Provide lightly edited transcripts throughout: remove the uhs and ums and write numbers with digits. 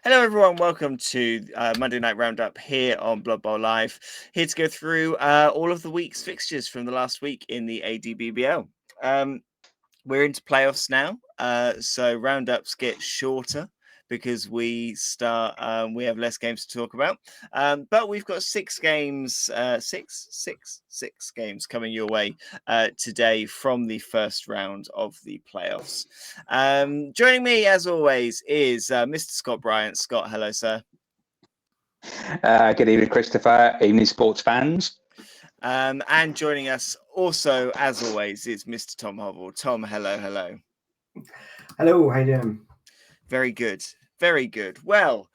Hello, everyone. Welcome to Monday Night Roundup here on Blood Bowl Live. Here to go through all of the week's fixtures from the last week in the ADBBL. We're into playoffs now, so roundups get shorter because we start. We have less games to talk about, but we've got six games, six games coming your way today from the first round of the playoffs. Joining me, as always, is Mr. Scott Bryant. Scott, hello, sir. Good evening, Christopher. Evening, sports fans. And joining us also, as always, is Mr. Tom Hovell. Tom, hello. Hello, how you doing? Very good. Very good. Well,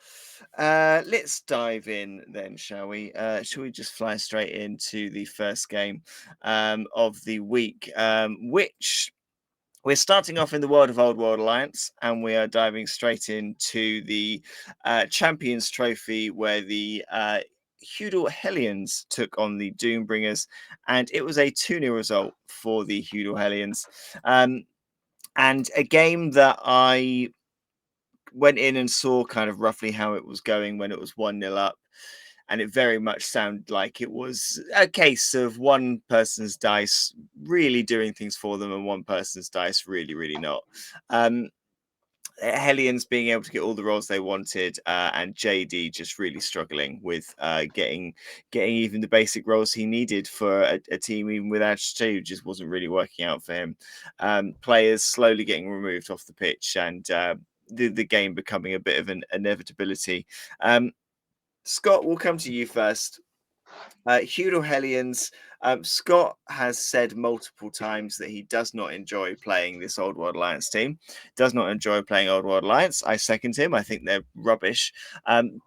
let's dive in then, shall we? Shall we just fly straight into the first game of the week, which we're starting off in the World of Old World Alliance, and we are diving straight into the Champions Trophy, where the Hudal Hellions took on the Doombringers, and it was a 2-0 result for the Hudal Hellions. And a game that I went in and saw kind of roughly how it was going when it was 1-0 up. And it very much sounded like it was a case of one person's dice really doing things for them and one person's dice really, really not. Hellions being able to get all the rolls they wanted, and JD just really struggling with getting even the basic rolls he needed for a team, even with Edge 2, just wasn't really working out for him. Players slowly getting removed off the pitch, and the game becoming a bit of an inevitability. Scott, we'll come to you first. Hudal Hellions. Scott has said multiple times that he does not enjoy playing this Old World Alliance team, does not enjoy playing Old World Alliance. I second him. I think they're rubbish.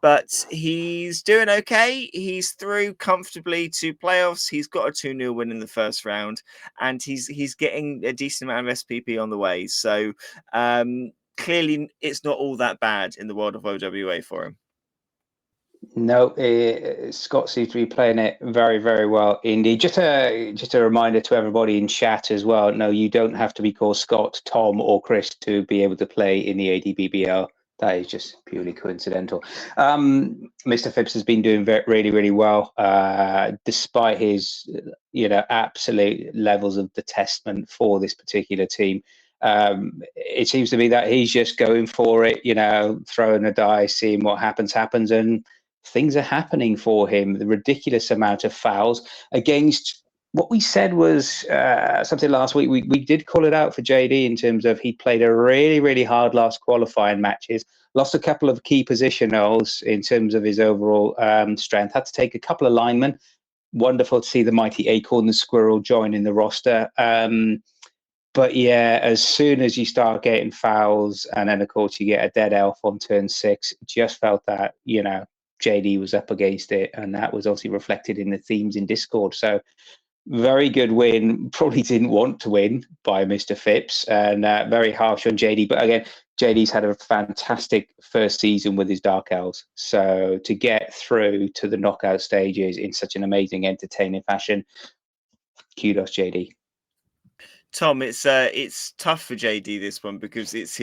But he's doing okay. He's through comfortably to playoffs. He's got a 2-0 win in the first round, and he's getting a decent amount of SPP on the way. So clearly it's not all that bad in the world of OWA for him. No, Scott seems to be playing it very, very well indeed. Just a reminder to everybody in chat as well. No, you don't have to be called Scott, Tom, or Chris to be able to play in the ADBBL. That is just purely coincidental. Mr. Phipps has been doing really, really well, despite his, absolute levels of detestment for this particular team. It seems to me that he's just going for it, throwing a dice, seeing what happens, and things are happening for him. The ridiculous amount of fouls against what we said was something last week. We did call it out for JD in terms of he played a really, really hard last qualifying matches, lost a couple of key positionals in terms of his overall strength, had to take a couple of linemen. Wonderful to see the mighty Acorn the Squirrel join in the roster. But yeah, as soon as you start getting fouls, and then of course you get a dead elf on turn 6, just felt that, JD was up against it, and that was obviously reflected in the themes in Discord. So very good win. Probably didn't want to win by Mr. Phipps, and very harsh on JD. But again, JD's had a fantastic first season with his Dark Elves. So to get through to the knockout stages in such an amazing, entertaining fashion, kudos, JD. Tom, it's tough for JD this one because it's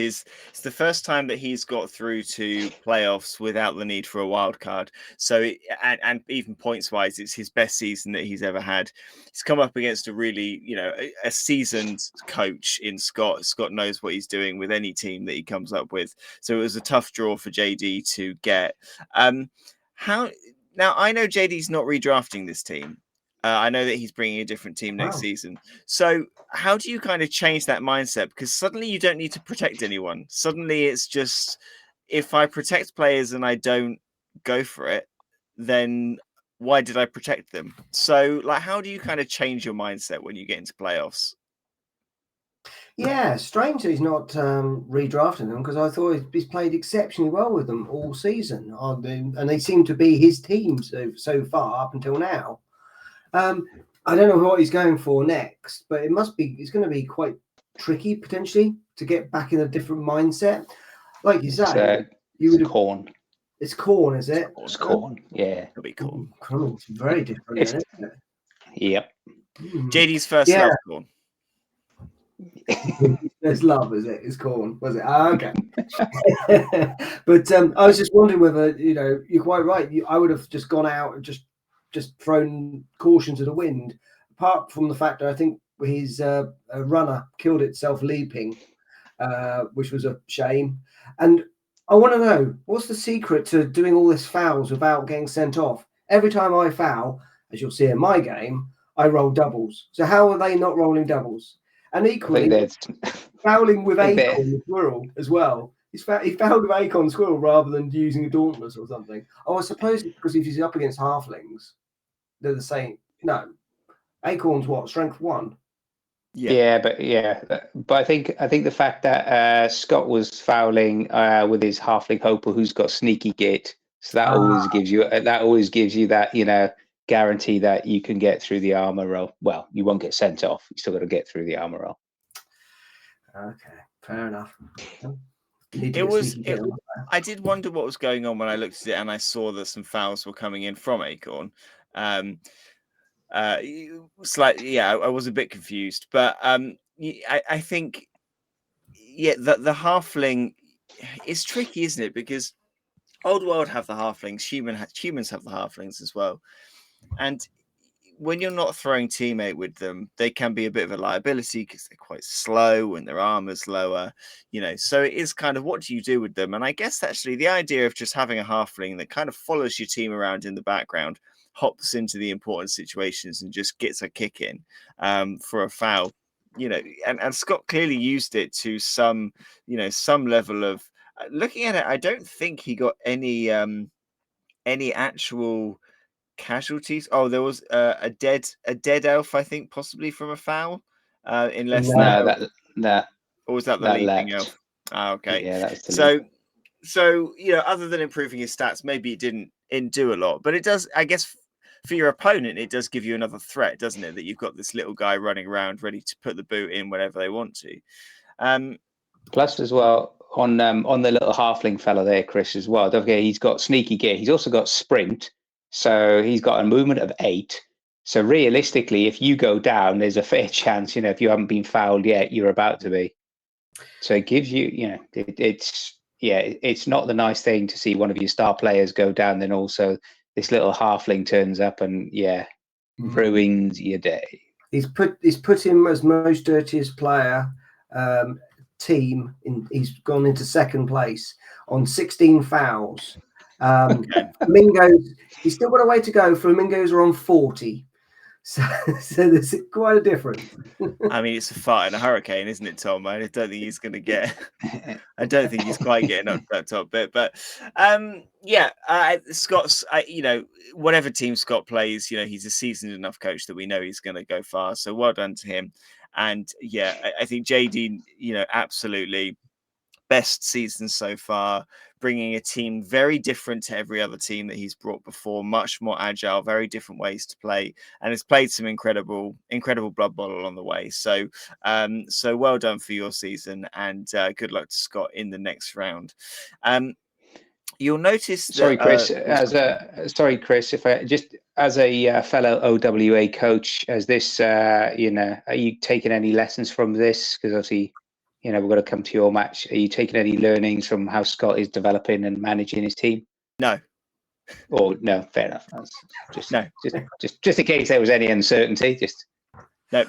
the first time that he's got through to playoffs without the need for a wild card. So and even points wise, it's his best season that he's ever had. He's come up against a really a seasoned coach in Scott. Scott knows what he's doing with any team that he comes up with. So it was a tough draw for JD to get. How now I know JD's not redrafting this team. I know that he's bringing a different team next season. So how do you kind of change that mindset? Because suddenly you don't need to protect anyone. Suddenly it's just, if I protect players and I don't go for it, then why did I protect them? So how do you kind of change your mindset when you get into playoffs? Yeah, strange that he's not redrafting them, because I thought he's played exceptionally well with them all season, and they seem to be his team so far up until now. I don't know what he's going for next, but it's going to be quite tricky potentially to get back in a different mindset. Like you say, Corn. It's Corn, is it? It's Corn, yeah. It'll be cool. It's very different, isn't it? Yep. JD's first love, Corn. There's love, is it? It's corn, was it? Ah, okay. But I was just wondering whether, you're quite right. I would have just gone out and just thrown caution to the wind. Apart from the fact that I think his runner killed itself leaping, which was a shame. And I want to know, what's the secret to doing all this fouls without getting sent off? Every time I foul, as you'll see in my game, I roll doubles. So how are they not rolling doubles? And I think equally, that's. fouling with I think that. Acorn the Squirrel as well. He fouled with Acorn Squirrel rather than using a Dauntless or something. Oh, I suppose it's because if he's up against halflings, they're the same. No, Acorn's what? Strength 1. Yeah, but I think the fact that Scott was fouling with his halfling hoper who's got sneaky git, so that always gives you that guarantee that you can get through the armor roll. Well, you won't get sent off. You still got to get through the armor roll. Okay, fair enough. I did wonder what was going on when I looked at it and I saw that some fouls were coming in from Acorn. Slightly, I was a bit confused, but I think, the halfling is tricky, isn't it? Because Old World have the halflings, humans have the halflings as well, and when you're not throwing teammate with them, they can be a bit of a liability because they're quite slow and their armor's lower, So it is kind of, what do you do with them? And I guess actually the idea of just having a halfling that kind of follows your team around in the background, hops into the important situations and just gets a kick in for a foul, and Scott clearly used it to some level of looking at it. I don't think he got any actual casualties. Oh, there was a dead elf, I think, possibly from a foul in less than. No, that or was that the that leaping left. elf? Okay, Yeah, that was the so other than improving his stats, maybe it didn't do a lot, but it does, I guess, for your opponent, it does give you another threat, doesn't it? That you've got this little guy running around ready to put the boot in whenever they want to. Plus, as well, on the little halfling fella there, Chris, as well. Don't forget, he's got sneaky gear. He's also got sprint, so he's got a movement of 8. So realistically, if you go down, there's a fair chance, if you haven't been fouled yet, you're about to be. So it gives you, it's not the nice thing to see one of your star players go down, then also this little halfling turns up and ruins your day. He's put him as most dirtiest player team. He's gone into second place on 16 fouls. Flamingos, he's still got a way to go. Flamingos are on 40. So there's quite a difference. I mean, it's a fart in a hurricane, isn't it, Tom? I don't think he's going to get. I don't think he's quite getting up to that top bit, but Scott's. Whatever team Scott plays, he's a seasoned enough coach that we know he's going to go far. So well done to him. And I think JD, absolutely best season so far, bringing a team very different to every other team that he's brought before, much more agile, very different ways to play, and has played some incredible Blood Bowl along the way. So well done for your season, and good luck to Scott in the next round. You'll notice that. Sorry, Chris. Chris, if I just as a fellow OWA coach, as this, are you taking any lessons from this? Because obviously, we're going to come to your match. Are you taking any learnings from how Scott is developing and managing his team? No. Or no, fair enough. That's just in case there was any uncertainty. Just no.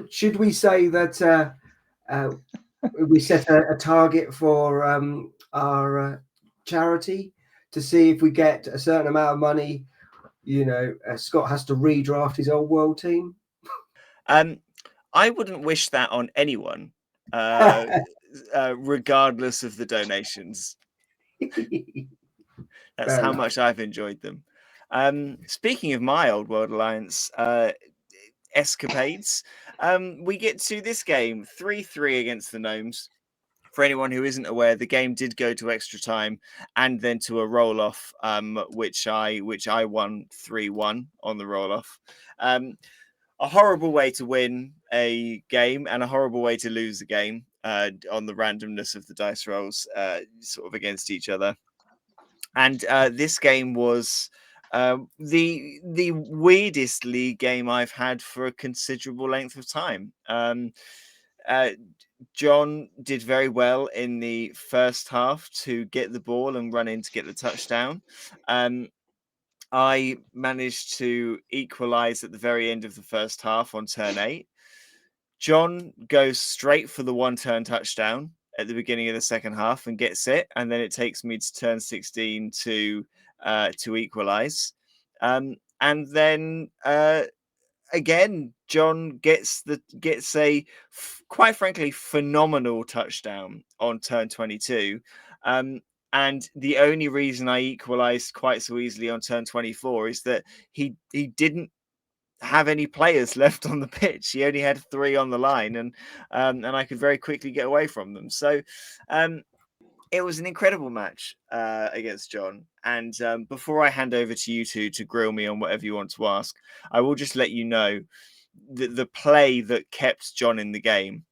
Should we say that we set a target for our charity to see if we get a certain amount of money? Scott has to redraft his Old World team. I wouldn't wish that on anyone, regardless of the donations. That's how much I've enjoyed them. Speaking of my Old World Alliance escapades, we get to this game 3-3 against the Gnomes. For anyone who isn't aware, the game did go to extra time and then to a roll-off, which I won 3-1 on the roll-off. A horrible way to win a game and a horrible way to lose a game on the randomness of the dice rolls sort of against each other. And this game was The weirdest league game I've had for a considerable length of time. John did very well in the first half to get the ball and run in to get the touchdown. I managed to equalize at the very end of the first half on turn 8. John goes straight for the one-turn touchdown at the beginning of the second half and gets it, and then it takes me to turn 16 to equalize. And then again, John gets a quite frankly phenomenal touchdown on turn 22. And the only reason I equalized quite so easily on turn 24 is that he didn't have any players left on the pitch. He only had 3 on the line, and I could very quickly get away from them. So it was an incredible match against John. And before I hand over to you two to grill me on whatever you want to ask, I will just let you know the play that kept John in the game.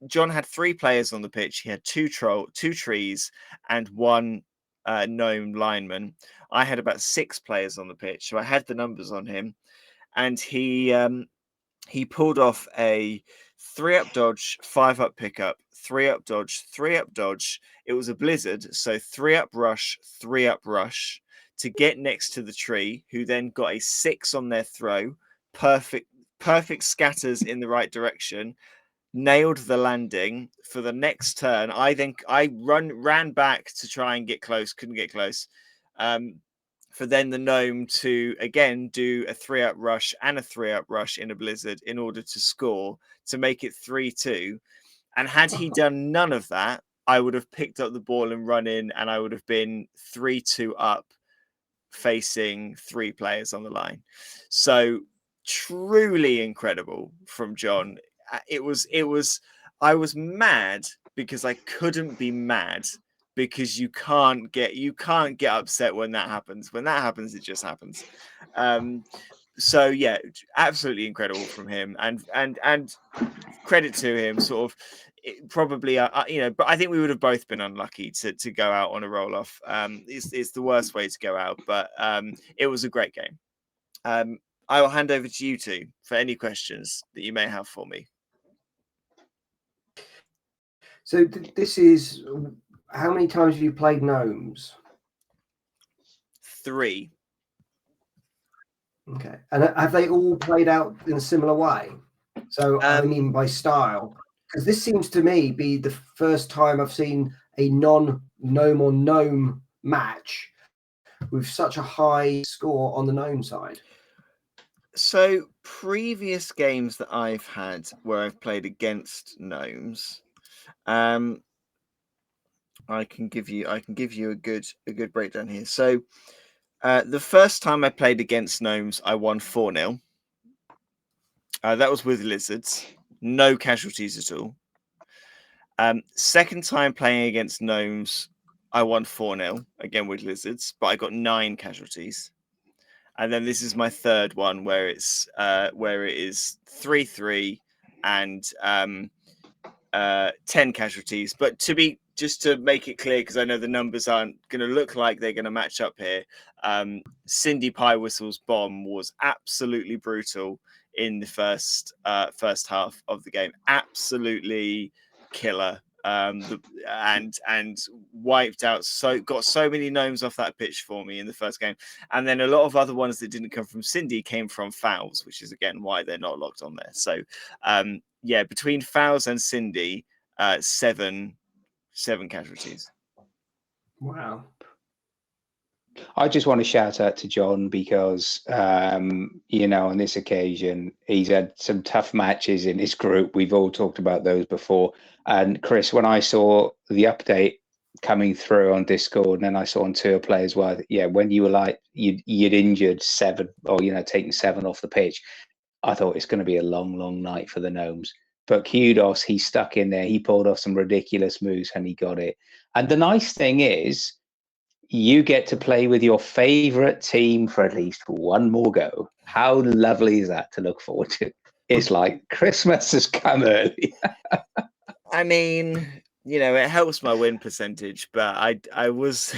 John had 3 players on the pitch. He had 2 trees and 1 gnome lineman. I had about 6 players on the pitch, so I had the numbers on him, and he pulled off a 3-up dodge, 5-up pickup, 3-up dodge, 3-up dodge. It was a blizzard, so 3-up rush, 3-up rush to get next to the tree, who then got a 6 on their throw. Perfect scatters in the right direction. Nailed the landing for the next turn. I ran back to try and get close, couldn't get close. For then the gnome to again do a 3-up rush and a 3-up rush in a blizzard in order to score to make it 3-2. And had he done none of that, I would have picked up the ball and run in, and I would have been 3-2 up, facing 3 players on the line. So truly incredible from John. I was mad because I couldn't be mad, because you can't get upset when that happens. When that happens, it just happens. So yeah, absolutely incredible from him, and credit to him. Sort of, probably, but I think we would have both been unlucky to go out on a roll off. It's the worst way to go out, but it was a great game. I will hand over to you two for any questions that you may have for me. So this is, how many times have you played gnomes? 3. Okay. And have they all played out in a similar way? So I mean by style, because this seems to me be the first time I've seen a non-gnome or gnome match with such a high score on the gnome side. So previous games that I've had where I've played against gnomes, I can give you a good breakdown here. So the first time I played against gnomes, I won 4-0. That was with lizards, no casualties at all. Second time playing against gnomes, I won 4-0, again with lizards, but I got 9 casualties. And then this is my third one where it is 3-3 and 10 casualties. But just to make it clear, because I know the numbers aren't going to look like they're going to match up here, Cindy Pie Whistle's bomb was absolutely brutal in the first half of the game. Absolutely killer. And wiped out, got so many gnomes off that pitch for me in the first game, and then a lot of other ones that didn't come from Cindy came from fouls, which is again why they're not locked on there. So yeah, between fouls and Cindy, 7 casualties. Wow. I just want to shout out to John because, on this occasion, he's had some tough matches in his group. We've all talked about those before. And Chris, when I saw the update coming through on Discord, and then I saw on Tour Play as well, yeah, when you were like, you'd injured 7 or, taken 7 off the pitch, I thought it's going to be a long, long night for the Gnomes. But kudos, he stuck in there. He pulled off some ridiculous moves and he got it. And the nice thing is, you get to play with your favorite team for at least one more go. How lovely is that to look forward to? It's like Christmas has come early. I mean, you know, it helps my win percentage, but I was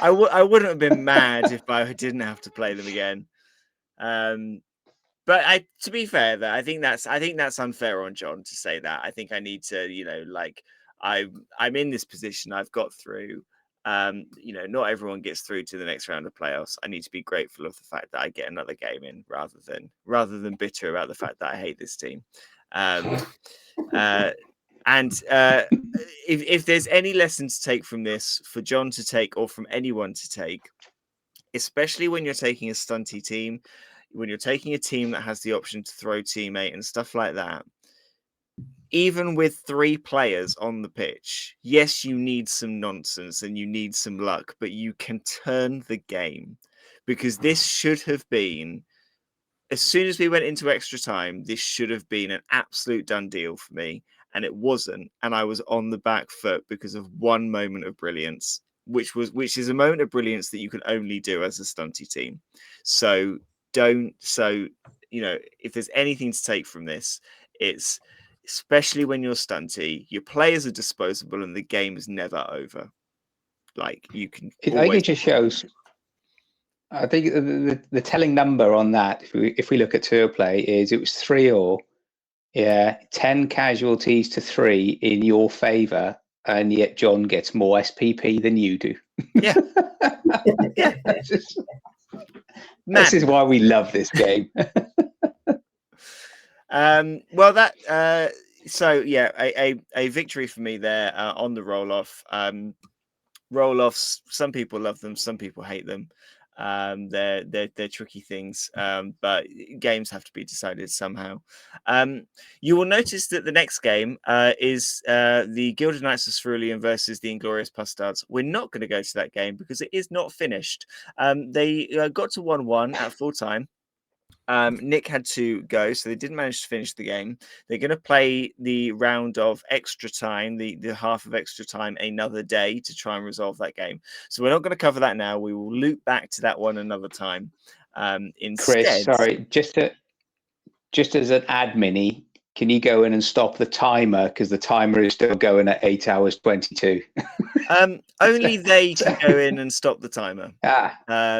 I wouldn't have been mad if I didn't have to play them again. But to be fair, that I think that's unfair on John to say that. I think I need to, you know, like I'm in this position. I've got through. You know, not everyone gets through to the next round of playoffs. I need to be grateful of the fact that I get another game in, rather than bitter about the fact that I hate this team. And if there's any lesson to take from this for John to take, or from anyone to take, especially when you're taking a stunty team, when you're taking a team that has the option to throw teammate and stuff like that, even with 3 players on the pitch, yes, you need some nonsense and you need some luck, but you can turn the game, because this should have been, as soon as we went into extra time, this should have been an absolute done deal for me, and it wasn't. And I was on the back foot because of one moment of brilliance, which is a moment of brilliance that you can only do as a stunty team. So you know, if there's anything to take from this, it's, especially when you're stunty, your players are disposable and the game is never over. Like, you can I think always... it just shows. I think the telling number on that, if we look at tour play, is it was 3-3. Yeah, 10 casualties to 3 in your favour, and yet John gets more SPP than you do. Yeah. Yeah. This is why we love this game. Well, that so yeah, a victory for me there on the roll-off. Roll-offs, some people love them, some people hate them. They're tricky things, but games have to be decided somehow. You will notice that the next game is the Gilded Knights of Cerulean versus the Inglorious Pustards. We're not going to go to that game because it is not finished. They got to 1-1 at full time. Nick had to go, so they didn't manage to finish the game. They're going to play the round of extra time, the half of extra time, another day to try and resolve that game. So we're not going to cover that now. We will loop back to that one another time. Instead, Chris, sorry, just as an admin, can you go in and stop the timer, because the timer is still going at 8 hours 22. Only they can go in and stop the timer.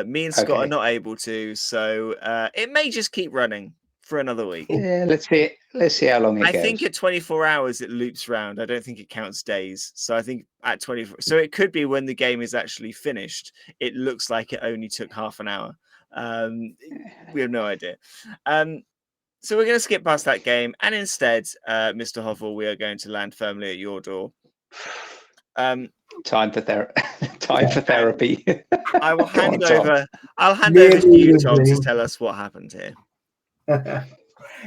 Me and Scott okay. are not able to, so it may just keep running for another week. Yeah, let's see how long it goes. I think at 24 hours it loops round. I don't think it counts days. So I think at 24, so it could be when the game is actually finished, it looks like it only took half an hour. We have no idea. So we're going to skip past that game, and instead, Mr. Hovel, we are going to land firmly at your door. Time for therapy. I will hand over. I'll hand over to you, Tom, to tell us what happened here.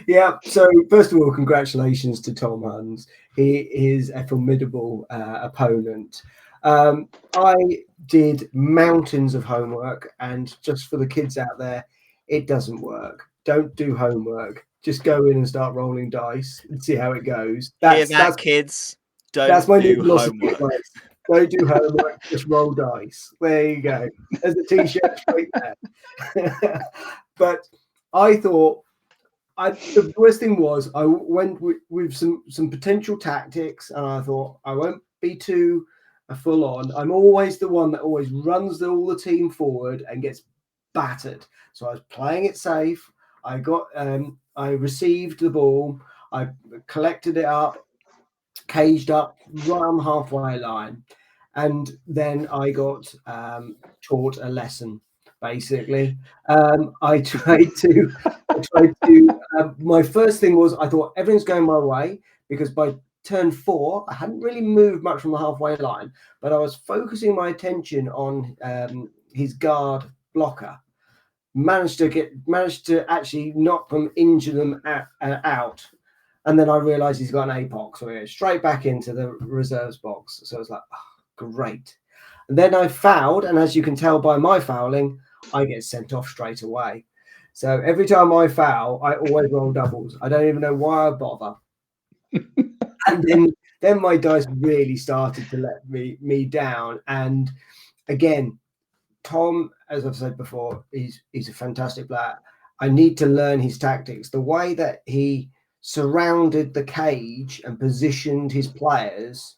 Yeah. So first of all, congratulations to Tom Huns. He is a formidable opponent. I did mountains of homework, and just for the kids out there, it doesn't work. Don't do homework. Just go in and start rolling dice and see how it goes. That's kids. That's my new homework. Don't do homework. Just roll dice. There you go. There's a t-shirt straight there. But I thought the worst thing was I went with some potential tactics, and I thought I won't be too full on. I'm always the one that always runs all the team forward and gets battered. So I was playing it safe. I received the ball. I collected it up, caged up right on the halfway line, and then I got taught a lesson. Basically, I tried to. My first thing was I thought everything's going my way, because by turn 4 I hadn't really moved much from the halfway line, but I was focusing my attention on his guard blocker. Managed to actually knock them, injure them out. And then I realized he's got an APOC, so we're straight back into the reserves box. So I was like, oh, great. And then I fouled, and as you can tell by my fouling, I get sent off straight away. So every time I foul, I always roll doubles. I don't even know why I bother. And then my dice really started to let me down. And again, Tom, as I've said before, he's a fantastic player. I need to learn his tactics. The way that he surrounded the cage and positioned his players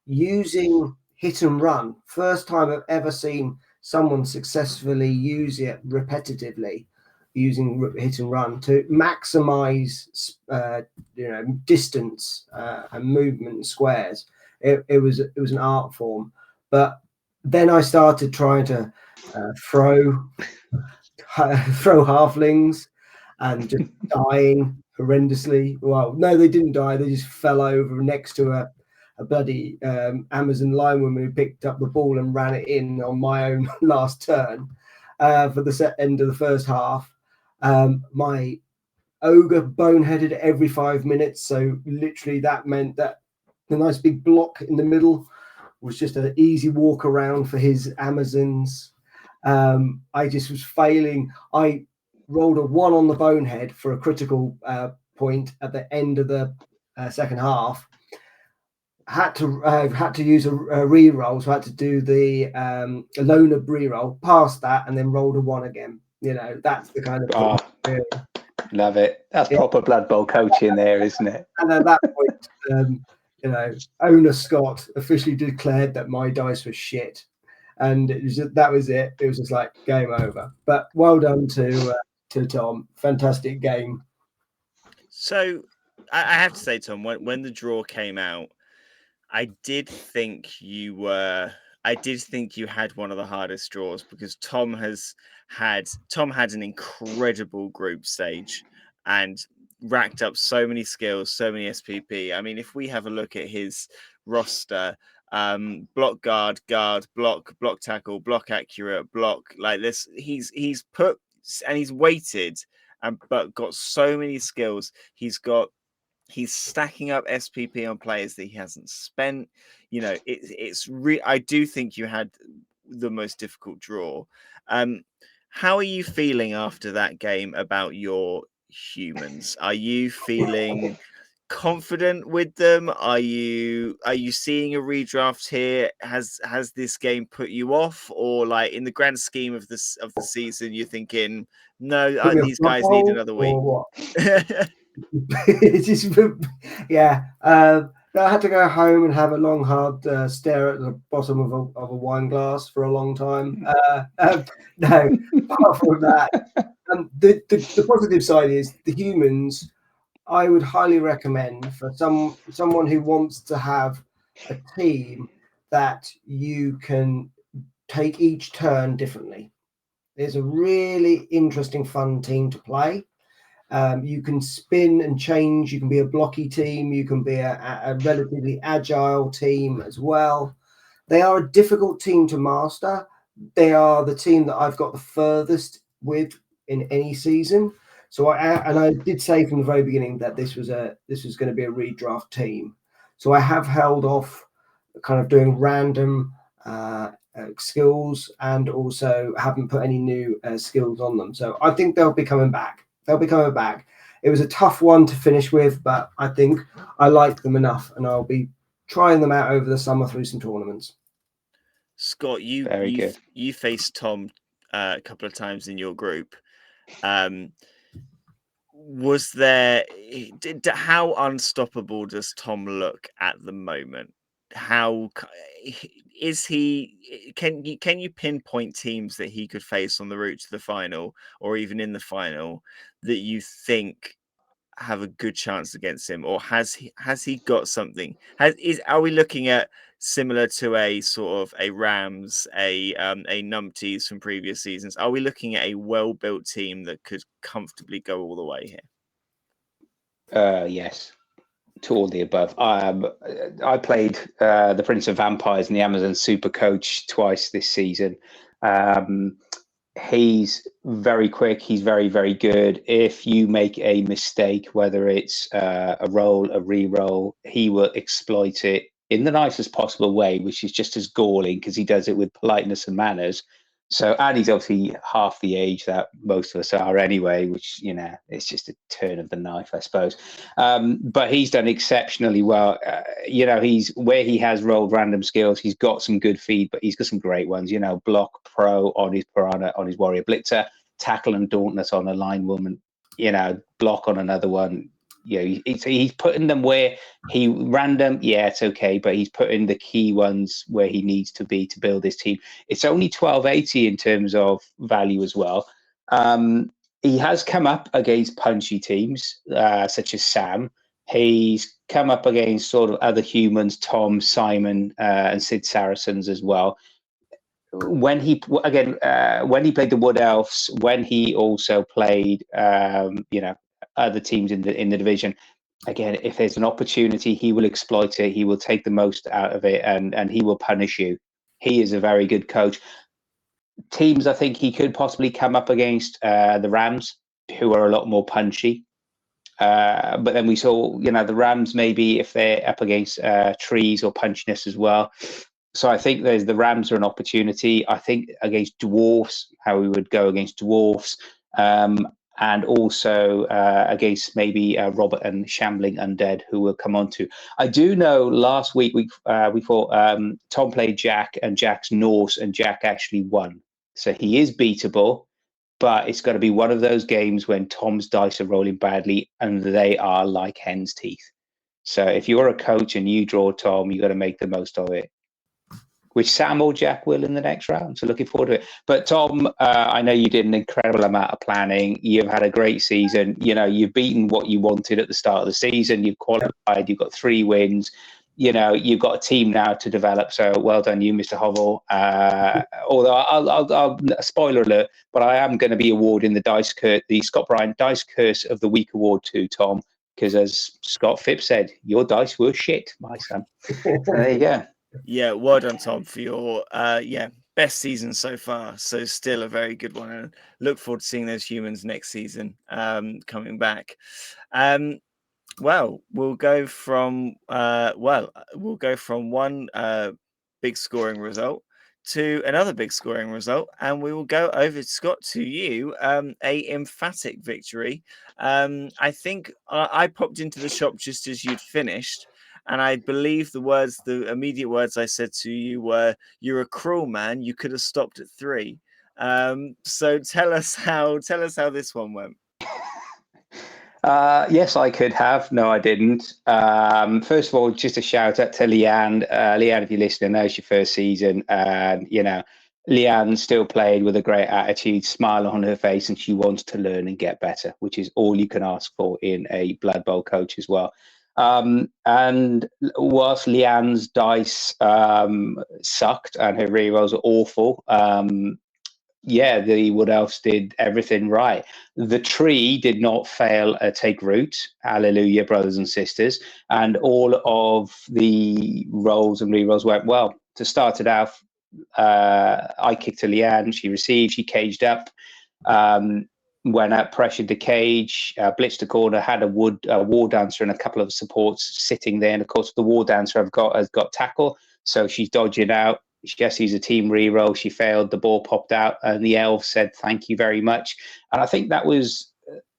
using hit and run. First time I've ever seen someone successfully use it repetitively, using hit and run to maximize distance and movement and squares. It was an art form. But then I started trying to throw halflings and just dying horrendously. Well, no, they didn't die. They just fell over next to a bloody Amazon linewoman who picked up the ball and ran it in on my own last turn for the end of the first half. My ogre boneheaded every 5 minutes. So literally that meant that the nice big block in the middle was just an easy walk around for his Amazons. I just was failing. I rolled a 1 on the bonehead for a critical point at the end of the second half. Had to use a re-roll, so I had to do the loner re-roll, past that, and then rolled a 1 again. That's the kind of love it. That's proper Blood Bowl coaching there, isn't it? And at that point, owner Scott officially declared that my dice were shit, and that was it. It was just like game over. But well done to Tom. Fantastic game. So I have to say, Tom, when the draw came out, I did think you had one of the hardest draws, because Tom had an incredible group stage and racked up so many skills, so many SPP. I mean, if we have a look at his roster, block guard, block tackle, block accurate, block like this, he's put and he's weighted but got so many skills. He's stacking up SPP on players that he hasn't spent. I do think you had the most difficult draw. How are you feeling after that game about your humans? Are you feeling confident with them? Are you seeing a redraft here? Has this game put you off, or like in the grand scheme of the season, you're thinking, no, these guys need another week? It's just, yeah. I had to go home and have a long, hard stare at the bottom of a wine glass for a long time. No, apart from that, the positive side is the humans. I would highly recommend for someone who wants to have a team that you can take each turn differently. It's a really interesting, fun team to play. You can spin and change. You can be a blocky team. You can be a relatively agile team as well. They are a difficult team to master. They are the team that I've got the furthest with in any season. So I did say from the very beginning that this was going to be a redraft team. So I have held off kind of doing random skills, and also haven't put any new skills on them. So I think they'll be coming back. It was a tough one to finish with, but I think I like them enough, and I'll be trying them out over the summer through some tournaments. Scott, you faced Tom a couple of times in your group. Was there? How unstoppable does Tom look at the moment? How is he? Can you pinpoint teams that he could face on the route to the final, or even in the final, that you think have a good chance against him, or has he got something? Are we looking at similar to a sort of a Rams, a Numpties from previous seasons? Are we looking at a well-built team that could comfortably go all the way here? Yes, to all the above. I played the Prince of Vampires and the Amazon Super Coach twice this season. He's very quick. He's very, very good. If you make a mistake, whether it's a roll, a re-roll, he will exploit it in the nicest possible way, which is just as galling because he does it with politeness and manners. So, and he's obviously half the age that most of us are anyway, which, it's just a turn of the knife, I suppose. But he's done exceptionally well. He's where he has rolled random skills. He's got some good feed, but he's got some great ones, block pro on his piranha, on his warrior blitzer, tackle and dauntless on a line woman, block on another one. he's putting them where he random. Yeah, it's okay, but he's putting the key ones where he needs to be to build his team. It's only 1280 in terms of value as well. He has come up against punchy teams such as Sam. He's come up against sort of other humans, Tom, Simon, and Sid Saracens as well. When he played the Wood Elves, when he also played, other teams in the division. Again, if there's an opportunity, he will exploit it. He will take the most out of it, and he will punish you. He is a very good coach. Teams, I think he could possibly come up against the Rams, who are a lot more punchy. But then we saw, the Rams maybe if they're up against trees or punchiness as well. So I think the Rams are an opportunity. I think against dwarfs, how we would go against dwarfs, and also against maybe Robert and Shambling Undead, who we'll come on to. I do know last week we thought Tom played Jack, and Jack's Norse, and Jack actually won. So he is beatable, but it's got to be one of those games when Tom's dice are rolling badly, and they are like hen's teeth. So if you're a coach and you draw Tom, you got to make the most of it, which Sam or Jack will in the next round. So looking forward to it. But Tom, I know you did an incredible amount of planning. You've had a great season. You've beaten what you wanted at the start of the season. You've qualified. You've got 3 wins. You've got a team now to develop. So well done you, Mr. Hovel. Although I'll spoiler alert, but I am going to be awarding the Scott Bryant Dice Curse of the Week award to Tom, because as Scott Phipps said, your dice were shit, my son. So there you go. Yeah, well done, Tom, for your best season so far. So still a very good one, and look forward to seeing those humans next season coming back. Well, we'll go from one big scoring result to another big scoring result, and we will go over, Scott, to you. A emphatic victory. I think I popped into the shop just as you'd finished, and I believe the immediate words I said to you were, "You're a cruel man. You could have stopped at 3." So tell us how this one went. Yes, I could have. No, I didn't. First of all, just a shout out to Leanne. Leanne, if you're listening, that was your first season. And, Leanne still played with a great attitude, smile on her face, and she wants to learn and get better, which is all you can ask for in a Blood Bowl coach as well. And whilst Leanne's dice sucked and her rerolls were awful, the Wood Elves did everything right. The tree did not fail to take root. Hallelujah, brothers and sisters. And all of the rolls and rerolls went well. To start it out, I kicked to Leanne. She received. She caged up. Went up, pressured the cage, blitzed the corner, had a war dancer and a couple of supports sitting there. And of course, the war dancer has got tackle. So she's dodging out. Jessie's a team reroll. She failed. The ball popped out, and the elf said, "Thank you very much." And I think that was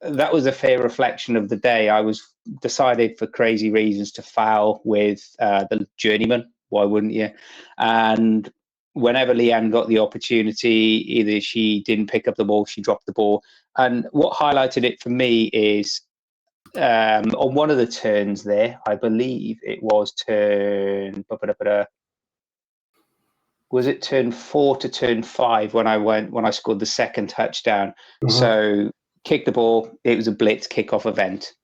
a fair reflection of the day. I was decided for crazy reasons to foul with the journeyman. Why wouldn't you? And whenever Leanne got the opportunity, either she didn't pick up the ball, she dropped the ball. And what highlighted it for me is on one of the turns there, I believe it was turn. Was it turn 4 to turn 5 when I scored the second touchdown? Mm-hmm. So kicked the ball. It was a blitz kickoff event.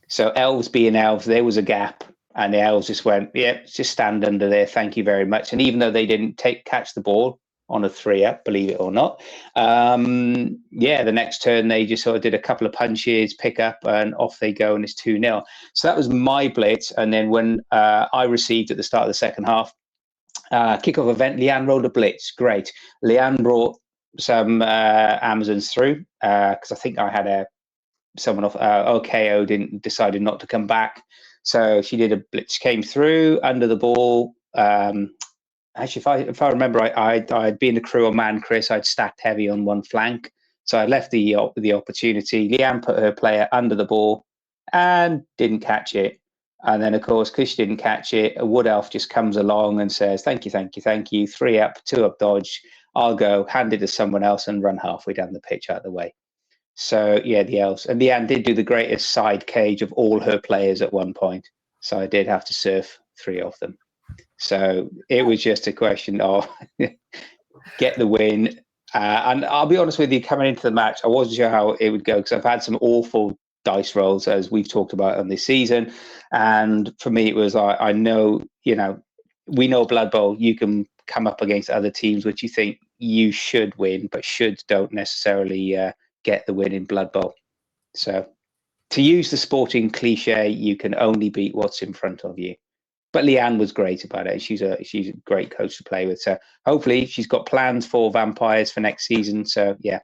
So elves being elves, there was a gap, and the elves just went, "Yep, just stand under there. Thank you very much." And even though they didn't catch the ball on a 3-up, believe it or not, the next turn they just sort of did a couple of punches, pick up, and off they go, and it's 2-0. So that was my blitz. And then when I received at the start of the second half, kickoff event, Leanne rolled a blitz. Great. Leanne brought some Amazons through because I think I had someone off. OKO decided not to come back, so she did a blitz, came through under the ball. Actually, if I remember, I'd been the crew on man Chris. I'd stacked heavy on one flank, so I left the opportunity. Leanne put her player under the ball and didn't catch it. And then, of course, because she didn't catch it, a Wood Elf just comes along and says, "Thank you, thank you, thank you. 3-up, 2-up dodge. I'll go, hand it to someone else and run halfway down the pitch out of the way." So yeah, the elves. And Leanne did do the greatest side cage of all her players at one point. So I did have to surf 3 of them. So it was just a question of get the win. And I'll be honest with you, coming into the match, I wasn't sure how it would go because I've had some awful dice rolls, as we've talked about on this season. And for me, it was I know, we know Blood Bowl, you can come up against other teams which you think you should win, but should don't necessarily get the win in Blood Bowl. So to use the sporting cliche, you can only beat what's in front of you. But Leanne was great about it. She's a great coach to play with. So hopefully she's got plans for vampires for next season. So yeah,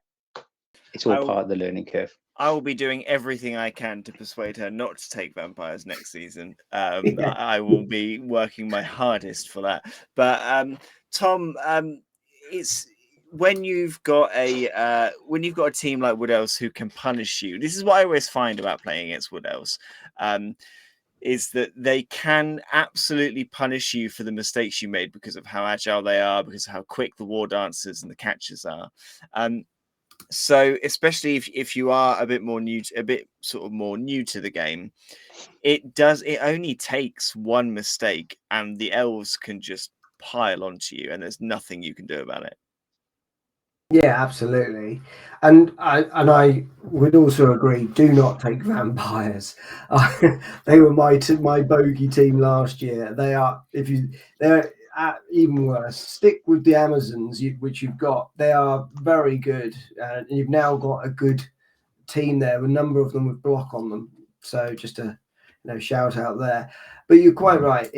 it's all part of the learning curve. I will be doing everything I can to persuade her not to take vampires next season. I will be working my hardest for that. But Tom, it's when you've got a team like Wood Elves who can punish you. This is what I always find about playing against Wood Elves. Is that they can absolutely punish you for the mistakes you made because of how agile they are, because of how quick the war dancers and the catchers are. So especially if you are a bit more new to the game, it only takes one mistake and the elves can just pile onto you and there's nothing you can do about it. Yeah, absolutely. And I would also agree, do not take vampires. They were my bogey team last year. They're even worse. Stick with the Amazons, which you've got. They are very good, and you've now got a good team there. A number of them with block on them. So just a shout out there. But you're quite right.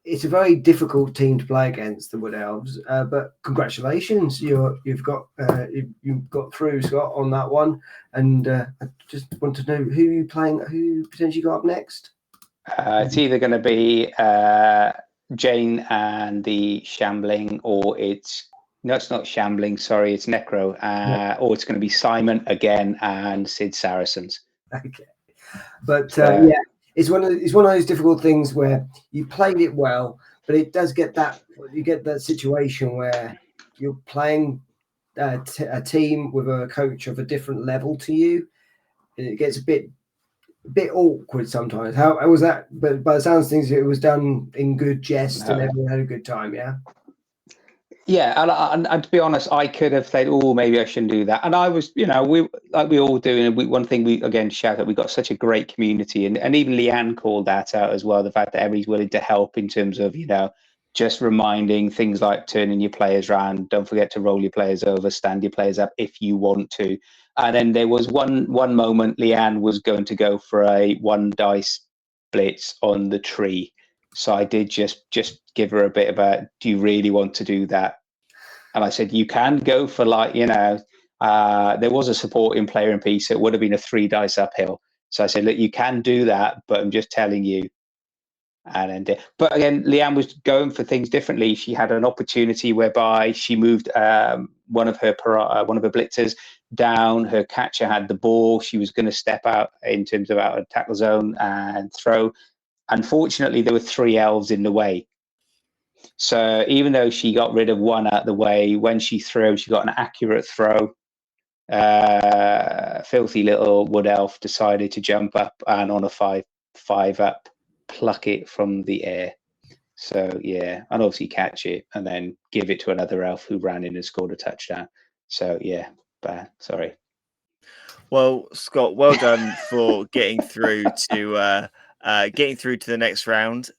It's a very difficult team to play against, the Wood Elves. But congratulations, you've got through, Scott, on that one. And I just want to know who you playing, who potentially got up next. It's either going to be Jane and the Shambling, or it's not Shambling. Sorry, it's Necro, or it's going to be Simon again and Sid Saracens. Okay, but yeah. It's one of those difficult things where you played it well, but it does get that situation where you're playing a team with a coach of a different level to you. It gets a bit awkward sometimes. How was that? But by the sounds of things, it was done in good jest and everyone had a good time. Yeah. Yeah, and to be honest, I could have said, "Oh, maybe I shouldn't do that." And I was, we all do. And one thing we again shout that we got such a great community, and even Leanne called that out as well. The fact that everybody's willing to help in terms of just reminding things like turning your players around. Don't forget to roll your players over, stand your players up if you want to. And then there was one moment Leanne was going to go for a 1 dice blitz on the tree. So I did just give her a bit about, do you really want to do that? And I said, you can go for there was a supporting player in piece. So it would have been a 3 dice uphill. So I said, look, you can do that, but I'm just telling you. And then, but again, Leanne was going for things differently. She had an opportunity whereby she moved one of her blitzers down. Her catcher had the ball. She was going to step out in terms of out of tackle zone and throw. Unfortunately, there were 3 elves in the way. So even though she got rid of one out of the way, when she threw, she got an accurate throw. Filthy little wood elf decided to jump up and on a 5 up, pluck it from the air. So yeah, and obviously catch it and then give it to another elf who ran in and scored a touchdown. So yeah, bad. Sorry. Well, Scott, well done for getting through to the next round.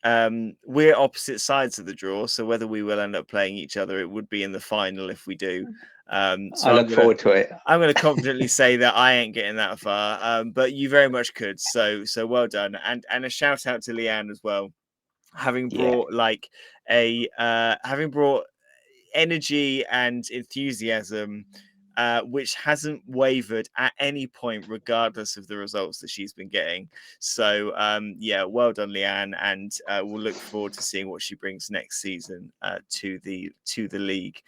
We're opposite sides of the draw, so whether we will end up playing each other, it would be in the final if we do. So I look forward to it. I'm going to confidently say that I ain't getting that far, but you very much could. So well done, and a shout out to Leanne as well, having brought having brought energy and enthusiasm. Which hasn't wavered at any point, regardless of the results that she's been getting. So, yeah, well done, Leanne, and we'll look forward to seeing what she brings next season to the league.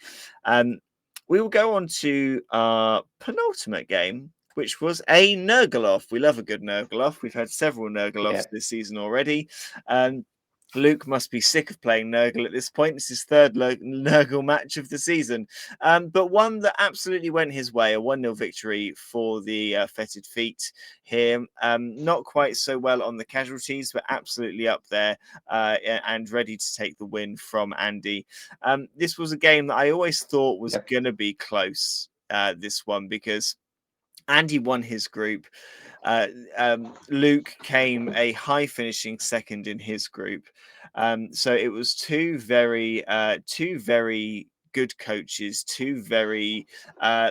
We will go on to our penultimate game, which was a Nurgle-off. We love a good Nurgle-off. We've had several Nurgle-offs this season already. Luke must be sick of playing Nurgle at this point. It's his third Nurgle match of the season. But one that absolutely went his way, a 1-0 victory for the Fetid Feet here. Not quite so well on the casualties, but absolutely up there and ready to take the win from Andy. This was a game that I always thought was going to be close, this one, because Andy won his group. Luke came a high finishing second in his group. So it was two very good coaches, two very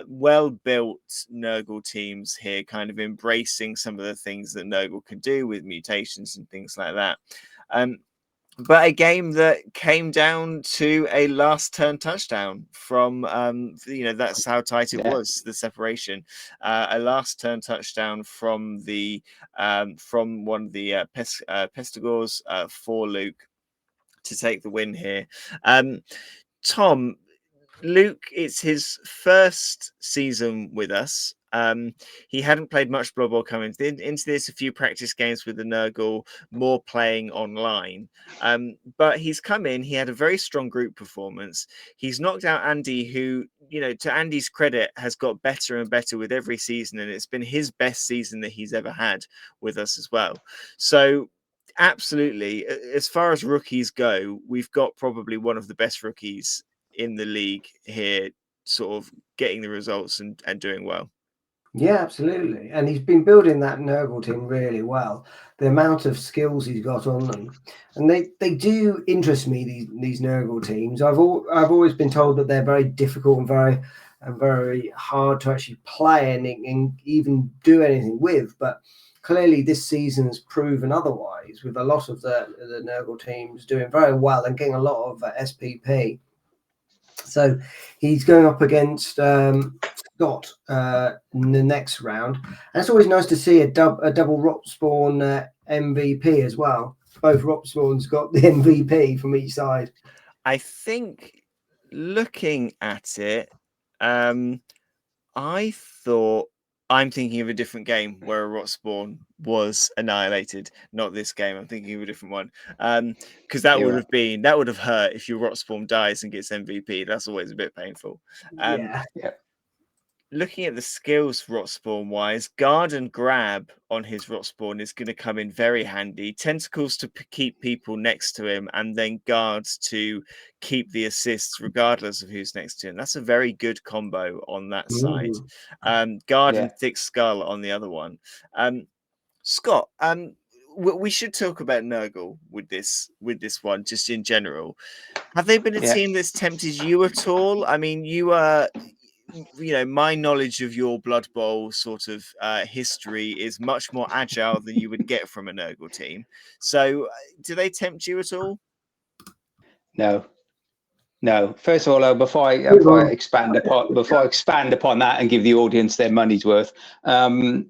well-built Nurgle teams here, kind of embracing some of the things that Nurgle can do with mutations and things like that. But a game that came down to a last turn touchdown from, that's how tight it was, the separation. A last turn touchdown from one of the Pestigors for Luke to take the win here. Tom, Luke, it's his first season with us. He hadn't played much Blood Bowl coming into this, a few practice games with the Nurgle, more playing online. But he's come in, he had a very strong group performance. He's knocked out Andy, who, to Andy's credit, has got better and better with every season, and it's been his best season that he's ever had with us as well. So absolutely, as far as rookies go, we've got probably one of the best rookies in the league here, sort of getting the results and doing well. Yeah, absolutely. And he's been building that Nurgle team really well. The amount of skills he's got on them, and they do interest me. These Nurgle teams. I've always been told that they're very difficult and very hard to actually play and even do anything with. But clearly, this season has proven otherwise. With a lot of the Nurgle teams doing very well and getting a lot of SPP. So he's going up against Scott in the next round. And it's always nice to see a double Ropspawn MVP as well. Both Ropspawns got the MVP from each side. I think looking at it, I thought I'm thinking of a different game where a Rotspawn was annihilated. Not this game. I'm thinking of a different one. Because that would have hurt if your Rotspawn dies and gets MVP. That's always a bit painful. Yeah. Looking at the skills Rotspawn wise, guard and grab on his Rotspawn is going to come in very handy. Tentacles to keep people next to him, and then guards to keep the assists regardless of who's next to him. That's a very good combo on that side. Guard and thick skull on the other one. Scott, we should talk about Nurgle with this one, just in general. Have they been a team that's tempted you at all? I mean, you are. My knowledge of your Blood Bowl sort of history is much more agile than you would get from a Nurgle team. So, do they tempt you at all? No. First of all, before I expand upon that and give the audience their money's worth,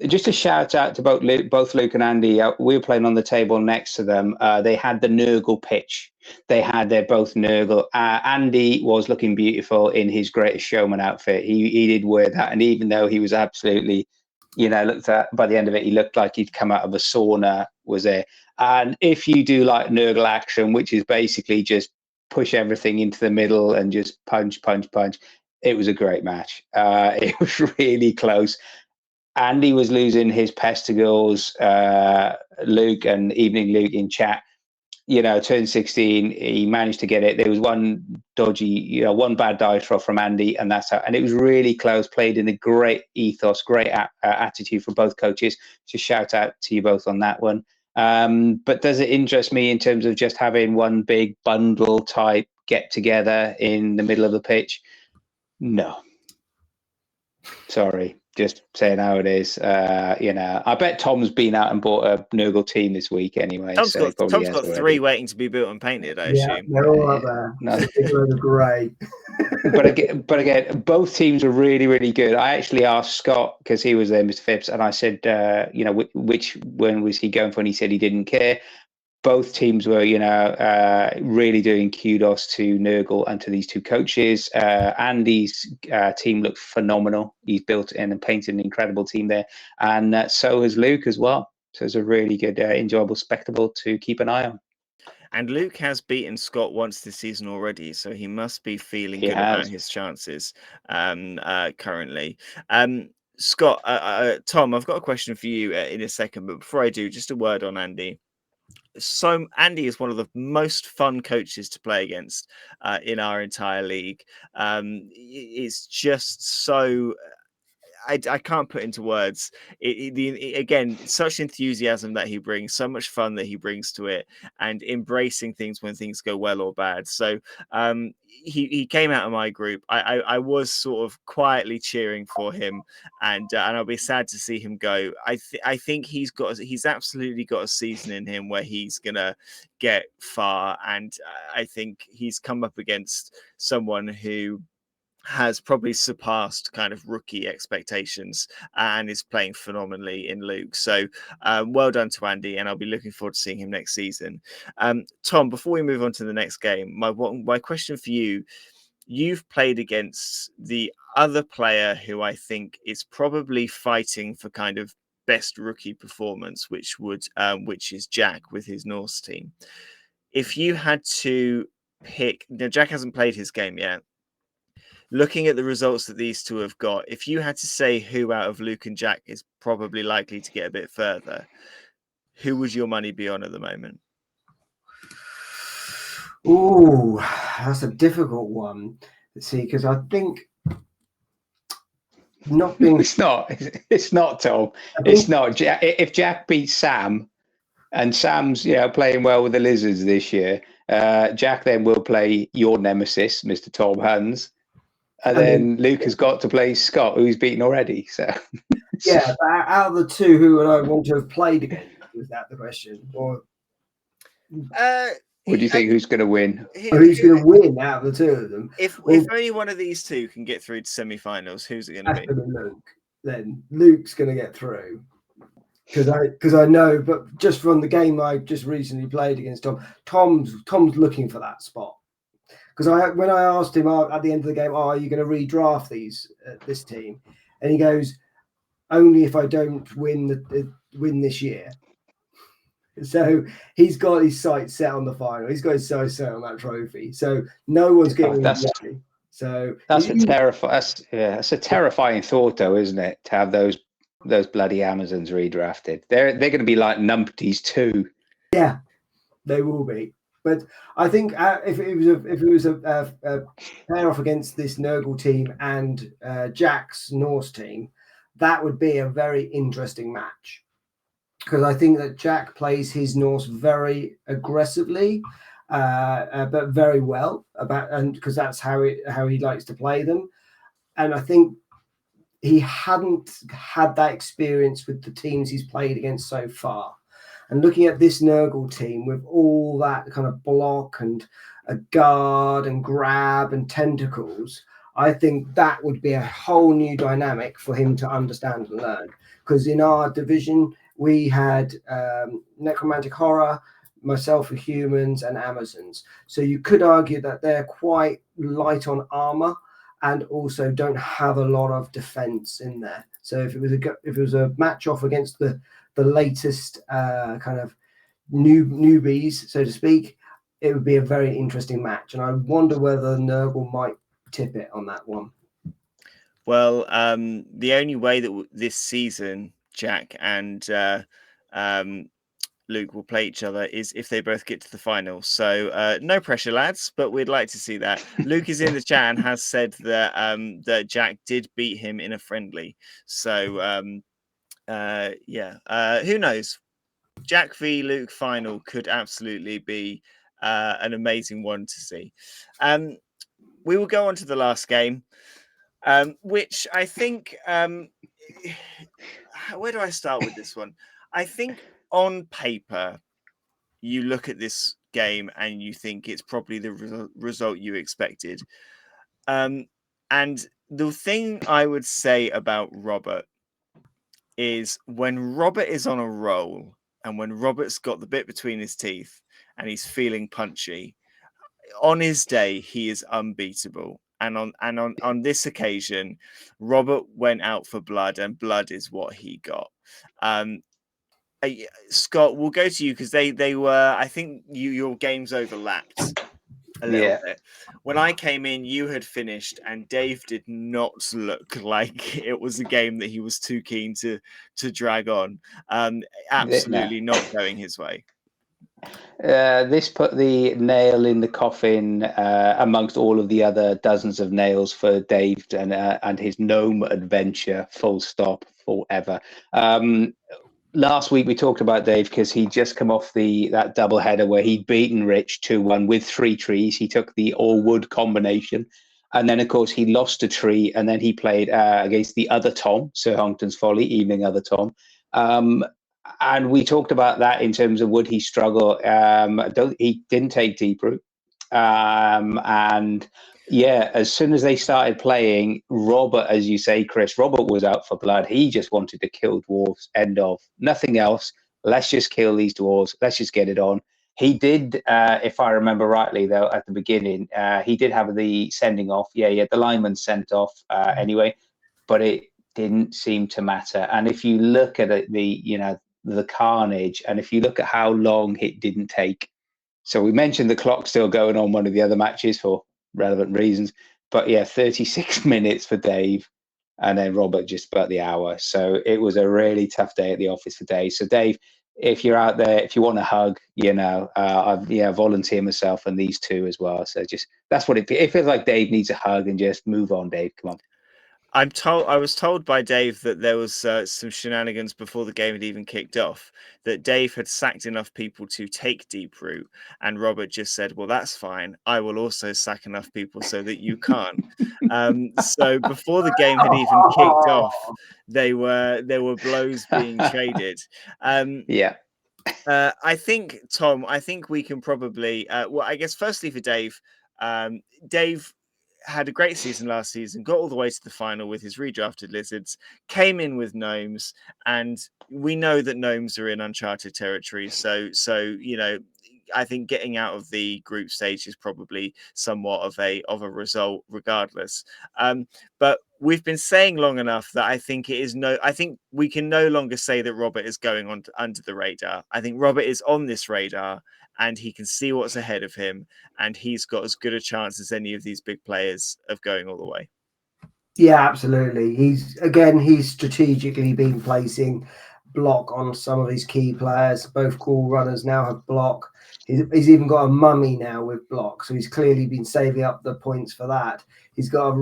just a shout out to both Luke and Andy. We were playing on the table next to them. They had the Nurgle pitch. They're both Nurgle. Andy was looking beautiful in his Greatest Showman outfit. He did wear that, and even though he was absolutely, looked at by the end of it, he looked like he'd come out of a sauna. Was there? And if you do like Nurgle action, which is basically just push everything into the middle and just punch. It was a great match. It was really close. Andy was losing his Pestigors, Luke and Evening Luke in chat. Turn 16, he managed to get it. There was one dodgy, one bad die throw from Andy, and that's how. And it was really close. Played in a great ethos, great attitude from both coaches. So shout out to you both on that one. But does it interest me in terms of just having one big bundle type get together in the middle of the pitch? No. Sorry, just saying how it is. I bet Tom's been out and bought a Nurgle team this week anyway. Tom's got 3 waiting to be built and painted, I assume. They're all up there. No. Great. but again, both teams are really, really good. I actually asked Scott, because he was there, Mr. Phipps, and I said, which one was he going for? And he said he didn't care. Both teams were, really doing kudos to Nurgle and to these two coaches. Andy's team looked phenomenal. He's built in and painted an incredible team there. And so has Luke as well. So it's a really good, enjoyable spectacle to keep an eye on. And Luke has beaten Scott once this season already, so he must be feeling He good about has. his chances currently. Scott, Tom, I've got a question for you in a second, but before I do, just a word on Andy. So Andy is one of the most fun coaches to play against in our entire league. It's just so I can't put into words. Again, such enthusiasm that he brings, so much fun that he brings to it, and embracing things when things go well or bad. So he came out of my group. I was sort of quietly cheering for him, and I'll be sad to see him go. I think he's absolutely got a season in him where he's gonna get far, and I think he's come up against someone who has probably surpassed kind of rookie expectations and is playing phenomenally in Luke. So well done to Andy, and I'll be looking forward to seeing him next season. Tom, before we move on to the next game, my question for you, you've played against the other player who I think is probably fighting for kind of best rookie performance, which is Jack with his Norse team. If you had to pick, now Jack hasn't played his game yet, looking at the results that these two have got, if you had to say who out of Luke and Jack is probably likely to get a bit further, who would your money be on at the moment? Oh, that's a difficult one. Let's see, because I think not being. It's not. It's not, Tom. It's not. If Jack beats Sam, and Sam's playing well with the Lizards this year, Jack then will play your nemesis, Mr. Tom Huns. And then Luke has got to play Scott, who he's beaten already. So yeah, but out of the two, who would I want to have played against? Was that the question? Or what do you think? Who's going to win? Who's going to win out of the two of them? If only one of these two can get through to semi-finals, who's it going to be? Luke. Then Luke's going to get through. Because I know, but just from the game I just recently played against Tom's looking for that spot. Because when I asked him at the end of the game, are you going to redraft this team? And he goes, only if I don't win this year. So he's got his sights set on the final. He's got his sights set on that trophy. So no one's getting ready. So that's a terrifying thought, though, isn't it? To have those bloody Amazons redrafted. They're going to be like numpties too. Yeah, they will be. But I think if it was a pair off against this Nurgle team and Jack's Norse team, that would be a very interesting match. Because I think that Jack plays his Norse very aggressively, but very well and because that's how he likes to play them. And I think he hadn't had that experience with the teams he's played against so far. And looking at this Nurgle team with all that kind of block and a guard and grab and tentacles, I think that would be a whole new dynamic for him to understand and learn. Because in our division, we had Necromantic Horror, myself, Humans, and Amazons. So you could argue that they're quite light on armor and also don't have a lot of defense in there. So if it was a match off against the latest kind of newbies, so to speak, it would be a very interesting match. And I wonder whether Nurgle might tip it on that one. Well, the only way that this season Jack and Luke will play each other is if they both get to the final. So no pressure, lads, but we'd like to see that. Luke is in the chat and has said that that Jack did beat him in a friendly. So who knows? Jack v Luke final could absolutely be an amazing one to see. We will go on to the last game, which I think where do I start with this one? I think on paper, you look at this game and you think it's probably the result you expected. And the thing I would say about Robert is when Robert is on a roll and when Robert's got the bit between his teeth and he's feeling punchy, on his day, he is unbeatable. And on this occasion, Robert went out for blood, and blood is what he got. Scott, we'll go to you because they were. I think your games overlapped a little bit. When I came in, you had finished, and Dave did not look like it was a game that he was too keen to drag on. Absolutely not going his way. This put the nail in the coffin amongst all of the other dozens of nails for Dave and his gnome adventure. Full stop. Forever. Last week we talked about Dave because he'd just come off that double header where he'd beaten Rich 2-1 with 3 trees. He took the all wood combination, and then of course he lost a tree, and then he played against the other Tom, Sir Hongton's Folly, evening other Tom. And we talked about that in terms of would he struggle. He didn't take deep root, and yeah, as soon as they started playing, Robert, as you say, Chris, Robert was out for blood. He just wanted to kill dwarves, end of. Nothing else. Let's just kill these dwarves. Let's just get it on. He did, if I remember rightly, though, at the beginning, he did have the sending off. Yeah, the lineman sent off anyway, but it didn't seem to matter. And if you look at it, the carnage, and if you look at how long it didn't take, so we mentioned the clock still going on one of the other matches for relevant reasons, but yeah, 36 minutes for Dave, and then Robert just about the hour. So it was a really tough day at the office for Dave. So Dave, if you're out there, if you want a hug, I volunteer myself and these two as well. So just that's what it feels like. Dave needs a hug, and just move on, Dave. Come on. I was told by Dave that there was some shenanigans before the game had even kicked off, that Dave had sacked enough people to take deep root, and Robert just said, well, that's fine. I will also sack enough people so that you can't. So before the game had even kicked off, there were blows being traded. I think, Tom, we can probably, well, I guess firstly for Dave, Dave had a great season last season, got all the way to the final with his redrafted lizards, came in with gnomes, and we know that gnomes are in uncharted territory. So I think getting out of the group stage is probably somewhat of a result, regardless. But we've been saying long enough that I think we can no longer say that Robert is going on under the radar. I think Robert is on this radar, and he can see what's ahead of him, and he's got as good a chance as any of these big players of going all the way. Yeah, absolutely. He's strategically been placing block on some of his key players. Both cool runners now have block. He's even got a mummy now with block, so he's clearly been saving up the points for that. He's got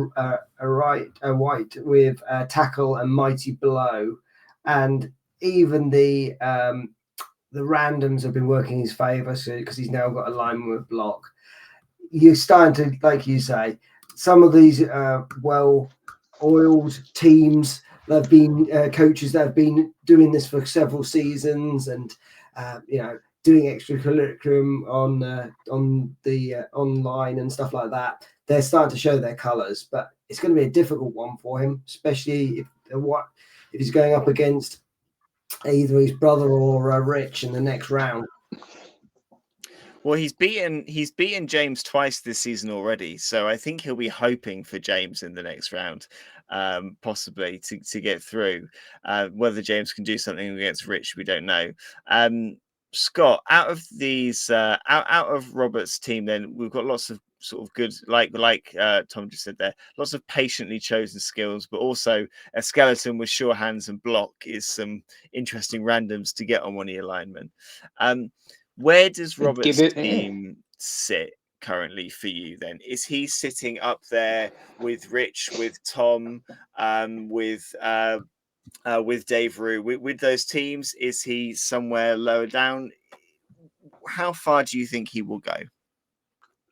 a white with tackle and mighty blow, and even the randoms have been working in his favour, so because he's now got a lineman with block. You're starting to, like you say, some of these well-oiled teams that have been coaches that have been doing this for several seasons, and doing extracurriculum on the online and stuff like that. They're starting to show their colours, but it's going to be a difficult one for him, especially if he's going up against either his brother or Rich in the next round. Well, he's beaten James twice this season already, so I think he'll be hoping for James in the next round, possibly to get through. Whether James can do something against Rich, we don't know. Scott, out of these, out of Robert's team, then we've got lots of sort of good, like Tom just said there, lots of patiently chosen skills, but also a skeleton with sure hands and block is some interesting randoms to get on one of your linemen. Where does Robert's team sit currently for you then? Is he sitting up there with Rich, with Tom, with Dave Rue, with those teams? Is he somewhere lower down? How far do you think he will go?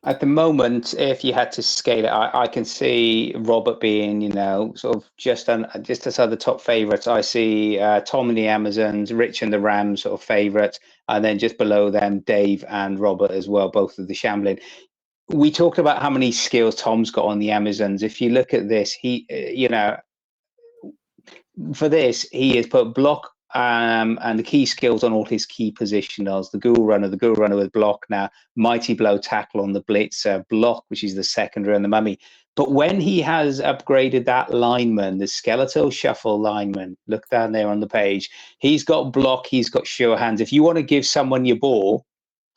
At the moment, if you had to scale it, I can see Robert being, sort of just outside the top favourites. I see Tom and the Amazons, Rich and the Rams sort of favourites, and then just below them, Dave and Robert as well, both of the Shambling. We talked about how many skills Tom's got on the Amazons. If you look at this, for this, he has put block and the key skills on all his key positionals, the ghoul runner with block now, mighty blow tackle on the blitzer, block, which is the secondary, and the mummy. But when he has upgraded that lineman, the skeletal shuffle lineman, look down there on the page, he's got block, he's got sure hands. If you want to give someone your ball,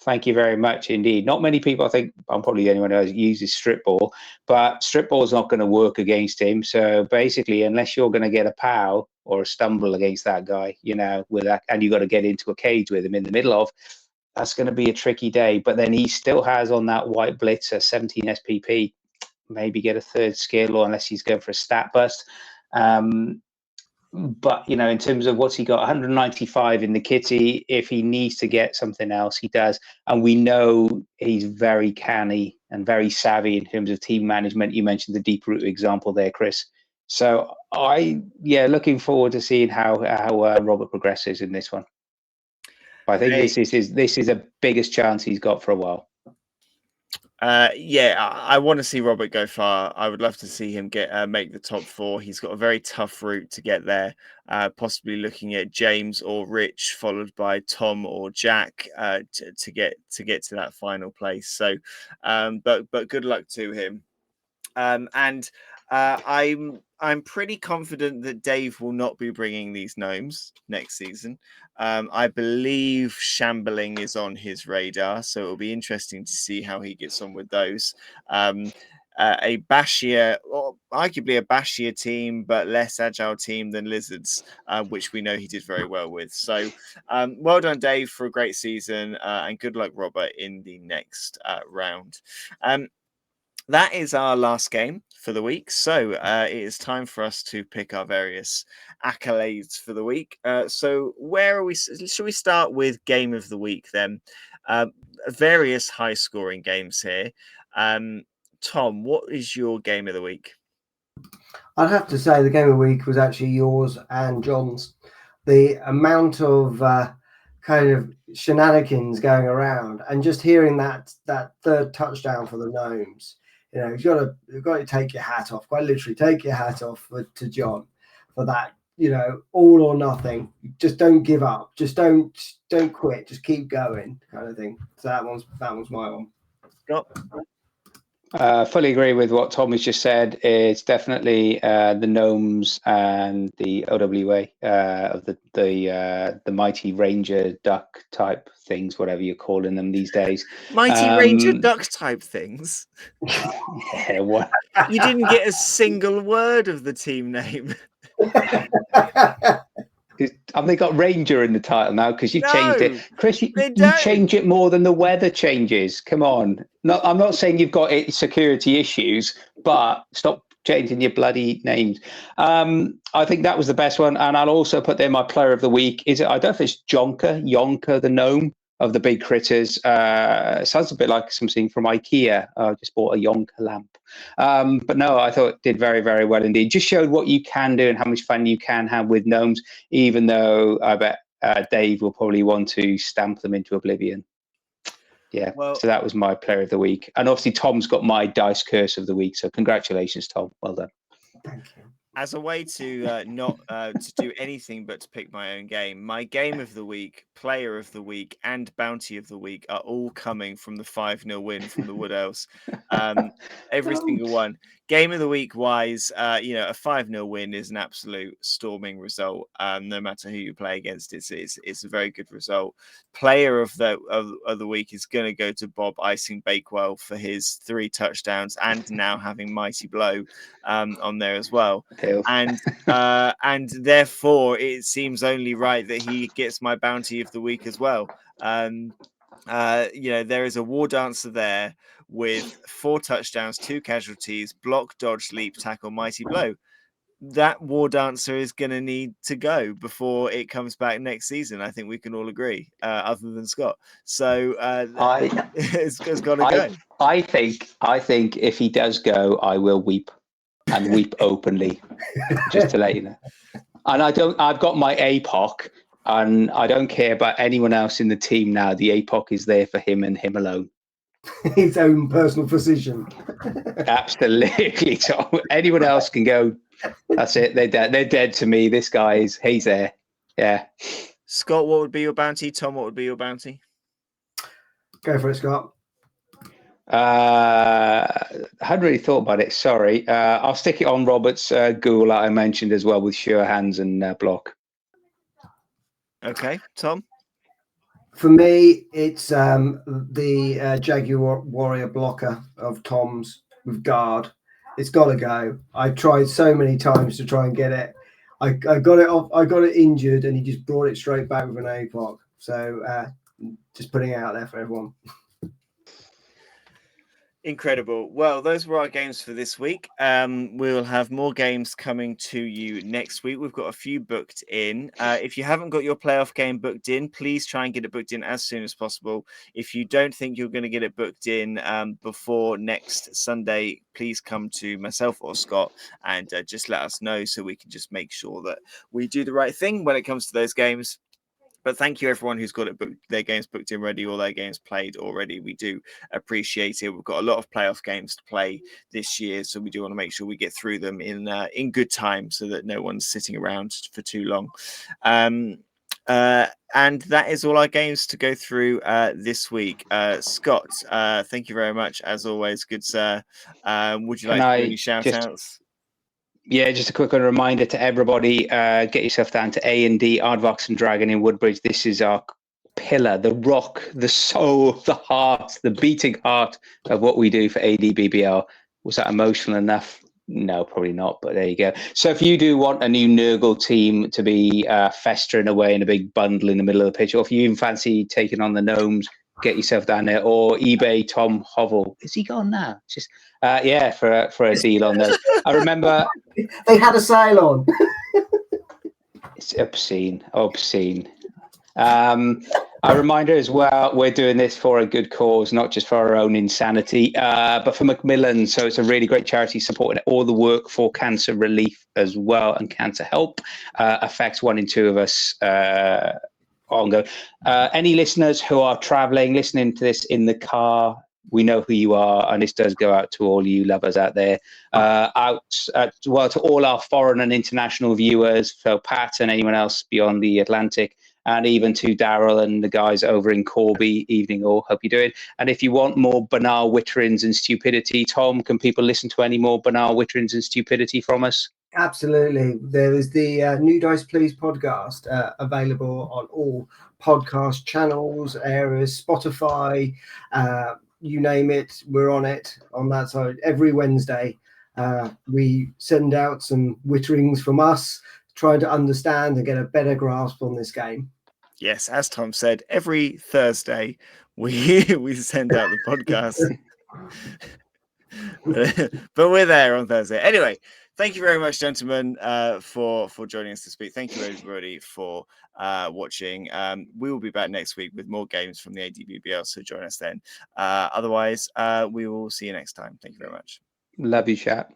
thank you very much indeed. Not many people, I think I'm probably the only one who uses strip ball, but strip ball is not going to work against him. So basically, unless you're going to get a pow or a stumble against that guy, with that, and you got to get into a cage with him in the middle of, that's going to be a tricky day. But then he still has on that white blitzer 17 SPP, maybe get a third skill, or unless he's going for a stat bust. But in terms of what's he got, 195 in the kitty. If he needs to get something else, he does. And we know he's very canny and very savvy in terms of team management. You mentioned the deep root example there, Chris. So looking forward to seeing how Robert progresses in this one. But I think this is the biggest chance he's got for a while. I want to see Robert go far. I would love to see him make the top 4. He's got a very tough route to get there. Possibly looking at James or Rich, followed by Tom or Jack to get to that final place. So, but good luck to him. And I'm pretty confident that Dave will not be bringing these gnomes next season. I believe shambling is on his radar, so it'll be interesting to see how he gets on with those. A bashier, or arguably a bashier team, but less agile team than Lizards, which we know he did very well with. So well done, Dave, for a great season, and good luck, Robert, in the next round. That is our last game for the week. So it is time for us to pick our various accolades for the week. So where are we? Should we start with game of the week then? Various high scoring games here. Tom, what is your game of the week? I'd have to say the game of the week was actually yours and John's. The amount of kind of shenanigans going around, and just hearing that third touchdown for the Gnomes. You've got to take your hat off, quite literally take your hat off to John for that, all or nothing. Just don't give up. Just don't quit. Just keep going, kind of thing. So that one's my one. Fully agree with what Tom has just said. It's definitely the Gnomes and the OWA of the mighty Ranger duck type things, whatever you're calling them these days. Mighty Ranger duck type things. Yeah, what? You didn't get a single word of the team name. Have they got Ranger in the title now? Because you've changed it. Chris, you change it more than the weather changes. Come on. No, I'm not saying you've got security issues, but stop changing your bloody names. I think that was the best one. And I'll also put there my player of the week. I don't know if it's Yonka the gnome of the big critters. Sounds a bit like something from IKEA. I just bought a Yonka lamp. But no, I thought it did very, very well indeed. Just showed what you can do and how much fun you can have with gnomes, even though I bet Dave will probably want to stamp them into oblivion. Yeah, so that was my player of the week. And obviously Tom's got my dice curse of the week. So congratulations, Tom. Well done. Thank you. As a way to not to do anything but to pick my own game, my game of the week, player of the week, and bounty of the week are all coming from the 5-0 win from the Wood Elves. Every single one. Game of the week wise, a 5-0 win is an absolute storming result. No matter who you play against, it's a very good result. Player of the week is going to go to Bob Icing Bakewell for his 3 touchdowns and now having Mighty Blow on there as well. And therefore it seems only right that he gets my bounty of the week as well. There is a war dancer there with 4 touchdowns, 2 casualties, block, dodge, leap, tackle, mighty blow. That war dancer is going to need to go before it comes back next season. I think we can all agree, other than Scott. So it's got to go. I think if he does go, I will weep and weep openly, just to let you know. And I've got my APOC, and I don't care about anyone else in the team now. The APOC is there for him and him alone. His own personal physician. Absolutely. So anyone else can go. That's it. They're dead to me. This guy he's there. Yeah. Scott, what would be your bounty? Tom, what would be your bounty? Go for it, Scott. I hadn't really thought about it. Sorry. I'll stick it on Robert's ghoul that I mentioned as well with sure hands and block. Okay, Tom. For me, it's the Jaguar Warrior blocker of Tom's with guard. It's got to go. I tried so many times to try and get it. I got it off. I got it injured, and he just brought it straight back with an APOC. So just putting it out there for everyone. Incredible. Well, those were our games for this week. We'll have more games coming to you next week. We've got a few booked in. If you haven't got your playoff game booked in, please try and get it booked in as soon as possible. If you don't think you're going to get it booked in before next Sunday, please come to myself or Scott and just let us know so we can just make sure that we do the right thing when it comes to those games. But thank you, everyone who's got it booked, their games booked in ready or their games played already. We do appreciate it. We've got a lot of playoff games to play this year, so we do want to make sure we get through them in good time so that no one's sitting around for too long. And that is all our games to go through this week. Scott, thank you very much, as always. Good, sir. Would you like to do any shout-outs? Yeah, just a quick reminder to everybody, get yourself down to A&D, Aardvarks and Dragon in Woodbridge. This is our pillar, the rock, the soul, the heart, the beating heart of what we do for ADBBL. Was that emotional enough? No, probably not, but there you go. So if you do want a new Nurgle team to be festering away in a big bundle in the middle of the pitch, or if you even fancy taking on the Gnomes, get yourself down there, or eBay Tom Hovel. Is he gone now? Just yeah, for a deal on those. I remember they had a sale on. It's obscene. A reminder as well, we're doing this for a good cause, not just for our own insanity, but for Macmillan. So it's a really great charity supporting all the work for cancer relief as well, and cancer help affects 1 in 2 of us ongoing. Any listeners who are traveling, listening to this in the car, we know who you are, and this does go out to all you lovers out there. To all our foreign and international viewers, so Pat and anyone else beyond the Atlantic, and even to Daryl and the guys over in Corby. Evening all, hope you're doing. And if you want more banal witterings and stupidity, Tom, can people listen to any more banal witterings and stupidity from us? Absolutely. There is the New Dice Please podcast available on all podcast channels, areas, Spotify, you name it, we're on it on that side. Every Wednesday, we send out some witterings from us, trying to understand and get a better grasp on this game. Yes, as Tom said, every Thursday we send out the podcast. But we're there on Thursday. Anyway, thank you very much, gentlemen, for joining us to speak. Thank you, everybody, for watching. We will be back next week with more games from the ADBBL, so join us then. Otherwise, we will see you next time. Thank you very much. Love you, chat.